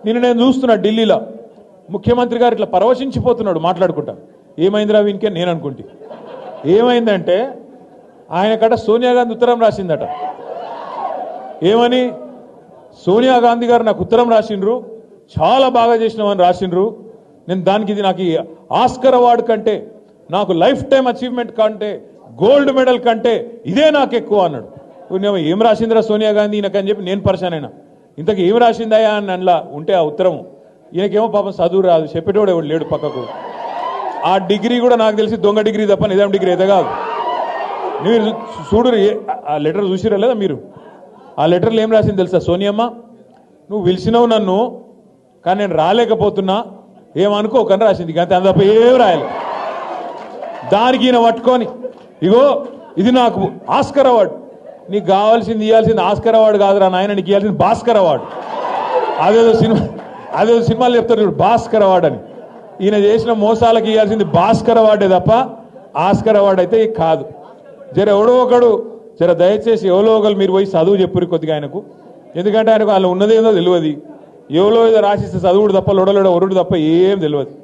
నిన్న నేను చూస్తున్నా ఢిల్లీలో ముఖ్యమంత్రి గారు ఇట్లా పరవశించిపోతున్నాడు మాట్లాడుకుంటా. ఏమైందిరా వీనికే నేను అనుకుంటే ఏమైందంటే ఆయన కట సోనియా గాంధీ ఉత్తరం రాసిందట. ఏమని? సోనియా గాంధీ గారు నాకు ఉత్తరం రాసిండ్రు, చాలా బాగా చేసినామని రాసిండ్రు, నేను దానికి ఇది నాకు ఆస్కర్ అవార్డు కంటే, నాకు లైఫ్ టైం అచీవ్మెంట్ కంటే, గోల్డ్ మెడల్ కంటే ఇదే నాకు ఎక్కువ అన్నాడు. ఏం రాసిందిరా సోనియా గాంధీ ఈయనకని చెప్పి నేను పరిశాన్ అయినా. ఇంతకు ఏం రాసిందయా అని అందులో ఉంటే ఆ ఉత్తరం, ఈయనకేమో పాపం చదువు రాదు, చెప్పేటోడు ఎవడు లేడు పక్కకు. ఆ డిగ్రీ కూడా నాకు తెలిసి దొంగ డిగ్రీ తప్ప నిజాం డిగ్రీ అయితే కాదు. మీరు చూడు, ఆ లెటర్ చూసిరా లేదా మీరు? ఆ లెటర్లో ఏం రాసింది తెలుసా? సోనియమ్మ, నువ్వు పిలిచినావు నన్ను, కానీ నేను రాలేకపోతున్నా, ఏమనుకోకని రాసింది. అంతే, తప్ప ఏం రాయాలి. దానికి ఈయన పట్టుకొని, ఇగో ఇది నాకు ఆస్కర్ అవార్డు, నీకు కావాల్సింది ఇవ్వాల్సింది ఆస్కర్ అవార్డు కాదురా నాయన, నీకు ఇవ్వాల్సింది భాస్కర్ అవార్డు. అదేదో సినిమాలు చెప్తారు చూడు, భాస్కర్ అవార్డు అని. ఈయన చేసిన మోసాలకు ఇవ్వాల్సింది భాస్కర్ అవార్డే తప్ప ఆస్కర్ అవార్డు అయితే కాదు. జర ఎవడో ఒకడు జర దయచేసి ఎవరో ఒకరు మీరు పోయి చదువు చెప్పురు కొద్దిగా ఆయనకు. ఎందుకంటే ఆయనకు వాళ్ళు ఉన్నదేందో తెలియదు, ఎవరో ఏదో రాసిస్తే చదువుడు తప్ప లొడలోడ ఒరుడు తప్ప ఏం తెలియదు.